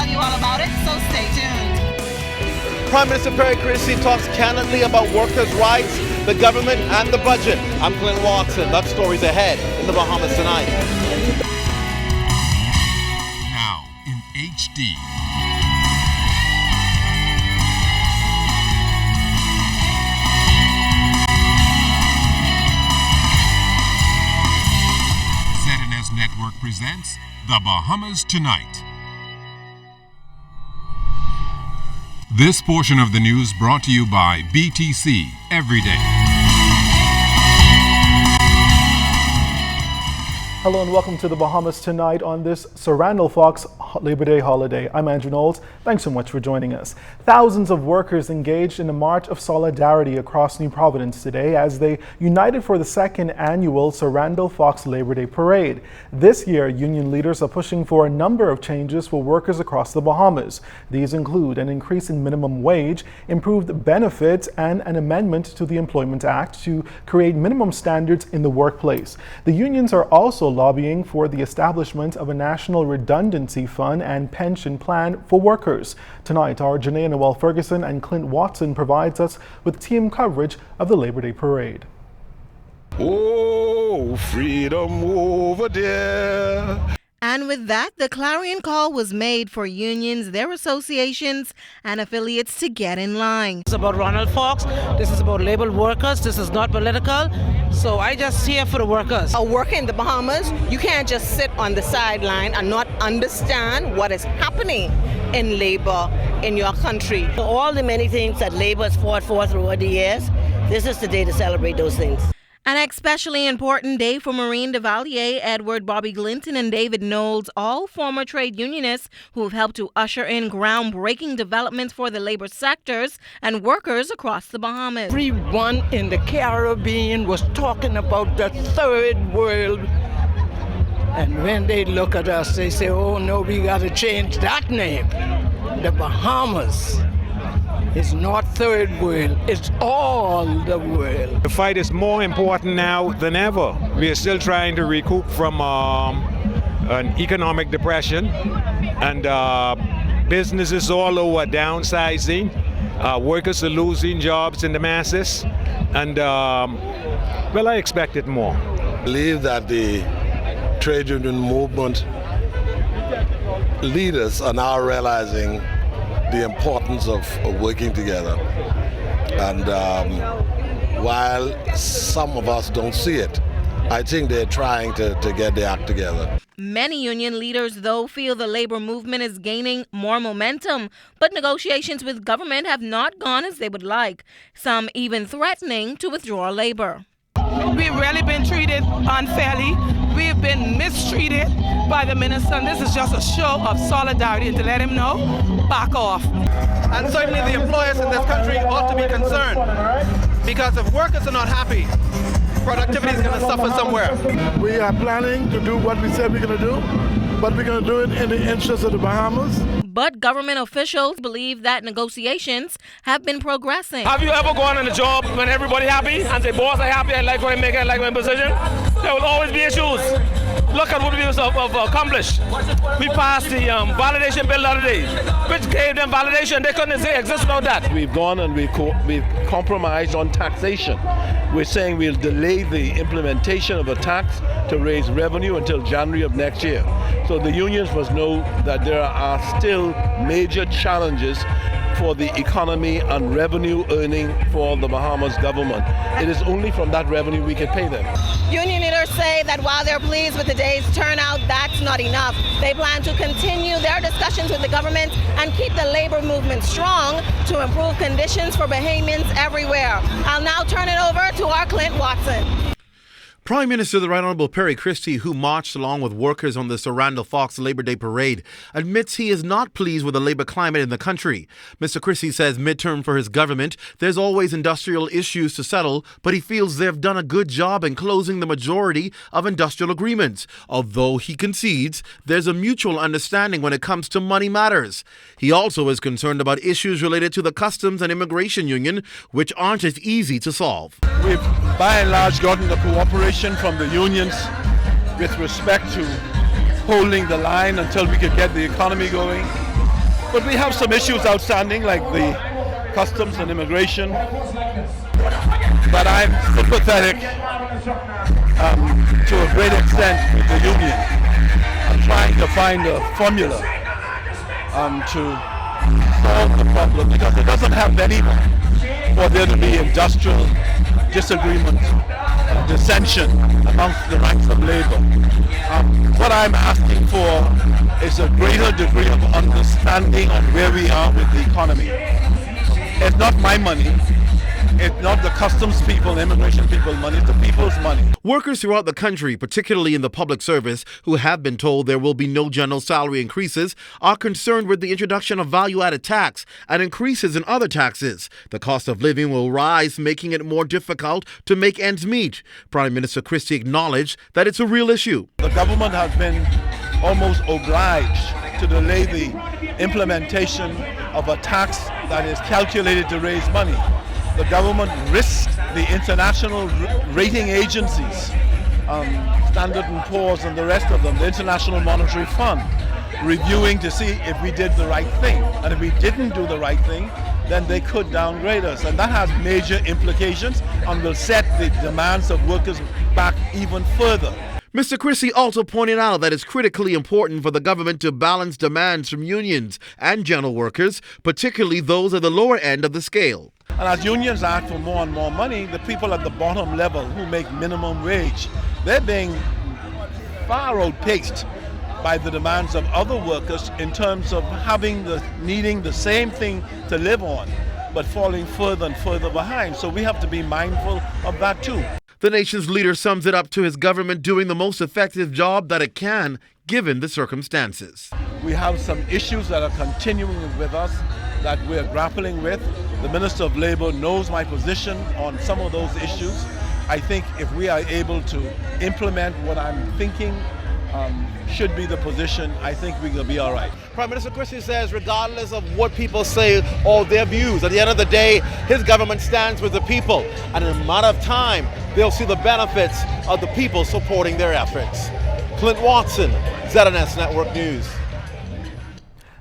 tell you all about it, so stay tuned. Prime Minister Perry Christie talks candidly about workers' rights, the government, and the budget. I'm Clint Watson. That story's ahead in the Bahamas tonight. Now in HD. ZNS Network presents The Bahamas Tonight. This portion of the news brought to you by BTC Everyday. Hello and welcome to the Bahamas Tonight on this Sir Randall Fox Labor Day holiday. I'm Andrew Knowles. Thanks so much for joining us. Thousands of workers engaged in a march of solidarity across New Providence today as they united for the second annual Sir Randall Fox Labor Day Parade. This year, union leaders are pushing for a number of changes for workers across the Bahamas. These include an increase in minimum wage, improved benefits, and an amendment to the Employment Act to create minimum standards in the workplace. The unions are also lobbying for the establishment of a national redundancy fund and pension plan for workers. Tonight, our Janae Noel Ferguson and Clint Watson provides us with team coverage of the Labor Day Parade. Oh, freedom over there. And with that, the clarion call was made for unions, their associations, and affiliates to get in line. It's about Ronald Fox. This is about labor workers. This is not political. So I just here for the workers. A worker in the Bahamas, you can't just sit on the sideline and not understand what is happening in labor in your country. All the many things that labor has fought for throughout the years, this is the day to celebrate those things. An especially important day for Maureen DeValier, Edward Bobby Glinton, and David Knowles, all former trade unionists who have helped to usher in groundbreaking developments for the labor sectors and workers across the Bahamas. Everyone in the Caribbean was talking about the third world. And when they look at us, they say, oh no, we got to change that name. The Bahamas. It's not third world, it's all the world. The fight is more important now than ever. We are still trying to recoup from an economic depression, and businesses all over downsizing. Workers are losing jobs in the masses, and well, I expected more. I believe that the trade union movement leaders are now realizing the importance of working together. And while some of us don't see it, I think they're trying to get their act together. Many union leaders, though, feel the labor movement is gaining more momentum, but negotiations with government have not gone as they would like, some even threatening to withdraw labor. We've really been treated unfairly. We've been mistreated by the minister, and this is just a show of solidarity and to let him know, back off. And certainly the employers in this country ought to be concerned, because if workers are not happy, productivity is going to suffer somewhere. We are planning to do what we said we're going to do, but we're going to do it in the interest of the Bahamas. But government officials believe that negotiations have been progressing. Have you ever gone on a job when everybody happy and say, boss, I happy, I like what I make, I like my position? There will always be issues. Look at what we have accomplished. We passed the validation bill the other day, which gave them validation. They couldn't exist without that. We've gone and we've compromised on taxation. We're saying we'll delay the implementation of a tax to raise revenue until January of next year. So the unions must know that there are still major challenges for the economy and revenue earning for the Bahamas government. It is only from that revenue we can pay them. Union leaders say that while they're pleased with the day's turnout, that's not enough. They plan to continue their discussions with the government and keep the labor movement strong to improve conditions for Bahamians everywhere. I'll now turn it over to our Clint Watson. Prime Minister the Right Honourable Perry Christie, who marched along with workers on the Sir Randall Fox Labor Day Parade, admits he is not pleased with the labour climate in the country. Mr. Christie says midterm for his government, there's always industrial issues to settle, but he feels they've done a good job in closing the majority of industrial agreements, although he concedes there's a mutual understanding when it comes to money matters. He also is concerned about issues related to the Customs and Immigration Union, which aren't as easy to solve. We've by and large gotten the cooperation from the unions with respect to holding the line until we could get the economy going. But we have some issues outstanding, like the customs and immigration. But I'm sympathetic to a great extent with the union. I'm trying to find a formula to solve the problem, because it doesn't help anyone for there to be industrial disagreement, dissension amongst the ranks of labor. What I'm asking for is a greater degree of understanding on where we are with the economy. It's not my money. It's not the customs people, immigration people money, it's the people's money. Workers throughout the country, particularly in the public service, who have been told there will be no general salary increases, are concerned with the introduction of value-added tax and increases in other taxes. The cost of living will rise, making it more difficult to make ends meet. Prime Minister Christie acknowledged that it's a real issue. The government has been almost obliged to delay the implementation of a tax that is calculated to raise money. The government risked the international rating agencies, Standard & Poor's and the rest of them, the International Monetary Fund, reviewing to see if we did the right thing. And if we didn't do the right thing, then they could downgrade us. And that has major implications and will set the demands of workers back even further. Mr. Christie also pointed out that it's critically important for the government to balance demands from unions and general workers, particularly those at the lower end of the scale. And as unions ask for more and more money, the people at the bottom level who make minimum wage, they're being far outpaced by the demands of other workers in terms of needing the same thing to live on, but falling further and further behind. So we have to be mindful of that too. The nation's leader sums it up to his government doing the most effective job that it can, given the circumstances. We have some issues that are continuing with us that we're grappling with. The Minister of Labour knows my position on some of those issues. I think if we are able to implement what I'm thinking should be the position, I think we will be all right. Prime Minister Christie says regardless of what people say or their views, at the end of the day, his government stands with the people. And in a matter of time, they'll see the benefits of the people supporting their efforts. Clint Watson, ZNS Network News.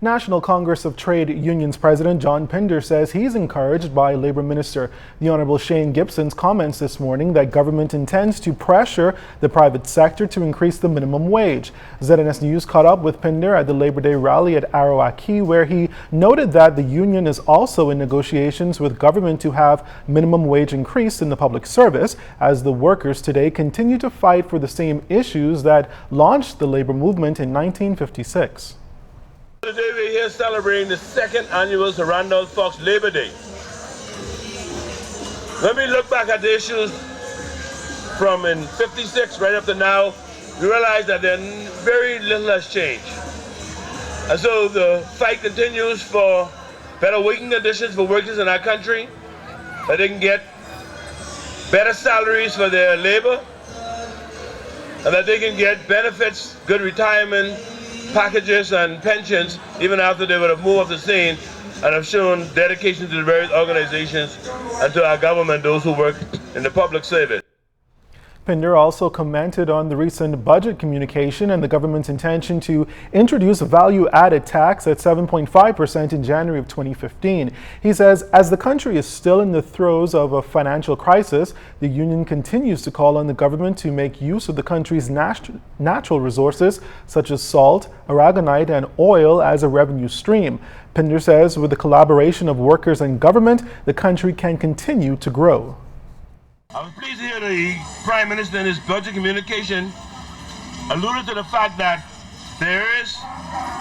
National Congress of Trade Unions President John Pinder says he's encouraged by Labor Minister the Honourable Shane Gibson's comments this morning that government intends to pressure the private sector to increase the minimum wage. ZNS News caught up with Pinder at the Labor Day rally at Arawak, where he noted that the union is also in negotiations with government to have minimum wage increased in the public service, as the workers today continue to fight for the same issues that launched the labor movement in 1956. Today we're here celebrating the second annual Randolph Fox Labor Day. When we look back at the issues from in 56 right up to now, we realize that very little has changed. And so the fight continues for better working conditions for workers in our country, that they can get better salaries for their labor, and that they can get benefits, good retirement packages and pensions even after they would have moved off the scene and have shown dedication to the various organizations and to our government, those who work in the public service. Pinder also commented on the recent budget communication and the government's intention to introduce a value-added tax at 7.5% in January of 2015. He says, as the country is still in the throes of a financial crisis, the union continues to call on the government to make use of the country's natural resources, such as salt, aragonite, and oil, as a revenue stream. Pinder says, with the collaboration of workers and government, the country can continue to grow. I was pleased to hear the Prime Minister in his budget communication alluded to the fact that there is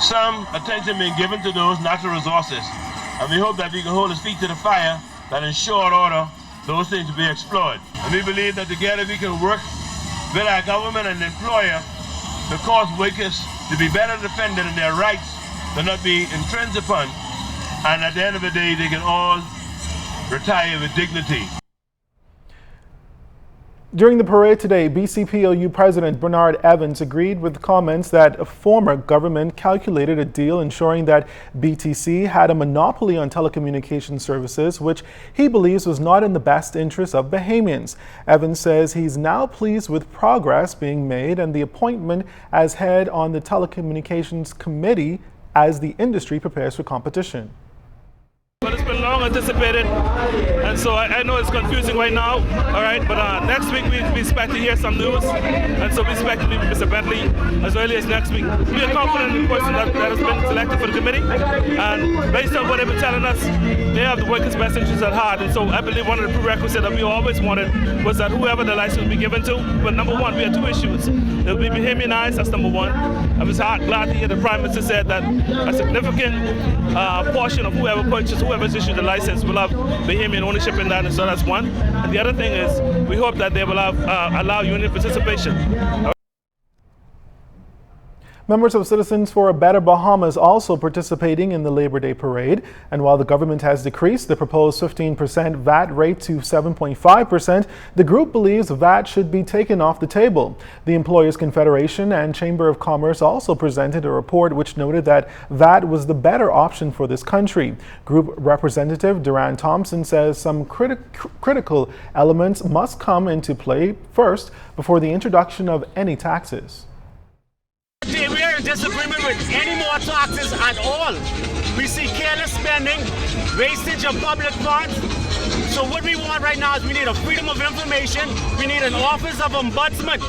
some attention being given to those natural resources. And we hope that we can hold his feet to the fire, that in short order, those things will be explored. And we believe that together we can work with our government and employer to cause workers to be better defended in their rights, to not be infringed upon. And at the end of the day, they can all retire with dignity. During the parade today, BCPLU President Bernard Evans agreed with comments that a former government calculated a deal ensuring that BTC had a monopoly on telecommunications services, which he believes was not in the best interest of Bahamians. Evans says he's now pleased with progress being made and the appointment as head on the Telecommunications Committee as the industry prepares for competition. But it's been long anticipated, and so I know it's confusing right now, all right, but next week we expect to hear some news, and so we expect to meet Mr. Bentley as early as next week. We are confident in the person that has been selected for the committee, and based on what they've been telling us, they have the workers' best interests at heart, and so I believe one of the prerequisites that we always wanted was that whoever the license be given to, but number one, we have two issues. They'll be Bahamianized, that's number one. I was glad to hear the Prime Minister said that a significant portion of whoever's issued the license will have Bahamian ownership in that, and so that's one. And the other thing is, we hope that they will allow union participation. Members of Citizens for a Better Bahamas also participating in the Labor Day parade. And while the government has decreased the proposed 15% VAT rate to 7.5%, the group believes VAT should be taken off the table. The Employers Confederation and Chamber of Commerce also presented a report which noted that VAT was the better option for this country. Group Representative Duran Thompson says some critical elements must come into play first before the introduction of any taxes. We are in disagreement with any more taxes at all. We see careless spending, wastage of public funds. So what we want right now is we need a freedom of information. We need an office of ombudsman.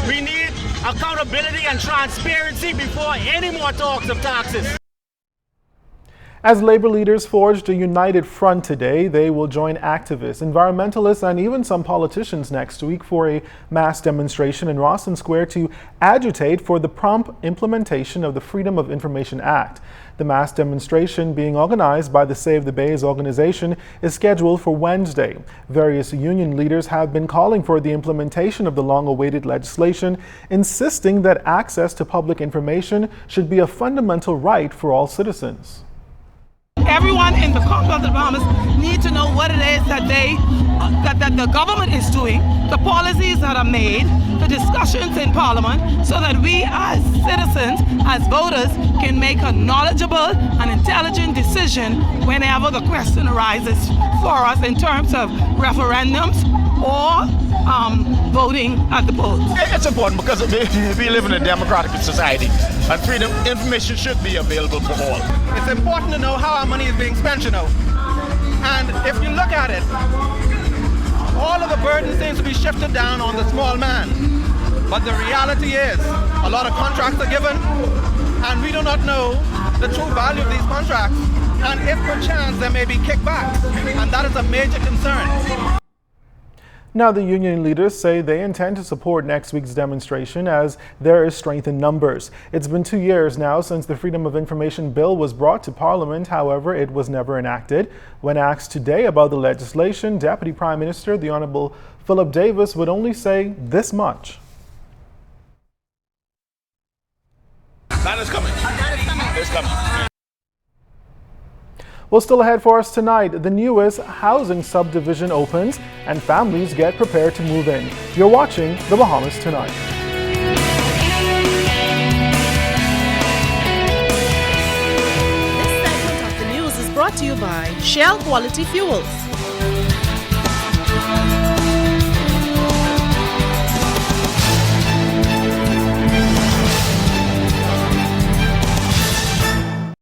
We need accountability and transparency before any more talks of taxes. As labor leaders forged a united front today, they will join activists, environmentalists, and even some politicians next week for a mass demonstration in Rawson Square to agitate for the prompt implementation of the Freedom of Information Act. The mass demonstration, being organized by the Save the Bays organization, is scheduled for Wednesday. Various union leaders have been calling for the implementation of the long-awaited legislation, insisting that access to public information should be a fundamental right for all citizens. Everyone in the Commonwealth of the Bahamas need to know what it is that that the government is doing, the policies that are made, the discussions in Parliament, so that we as citizens, as voters, can make a knowledgeable and intelligent decision whenever the question arises for us in terms of referendums or voting at the polls. It's important because we live in a democratic society and freedom information should be available for all. It's important to know how our money is being spent, you know. And if you look at it, all of the burden seems to be shifted down on the small man. But the reality is, a lot of contracts are given, and we do not know the true value of these contracts. And if perchance there may be kickbacks, and that is a major concern. Now, the union leaders say they intend to support next week's demonstration as there is strength in numbers. It's been 2 years now since the Freedom of Information Bill was brought to Parliament. However, it was never enacted. When asked today about the legislation, Deputy Prime Minister, the Honourable Philip Davis, would only say this much. That is coming. It's coming. Well, still ahead for us tonight, the newest housing subdivision opens and families get prepared to move in. You're watching The Bahamas Tonight. This segment of the news is brought to you by Shell Quality Fuels.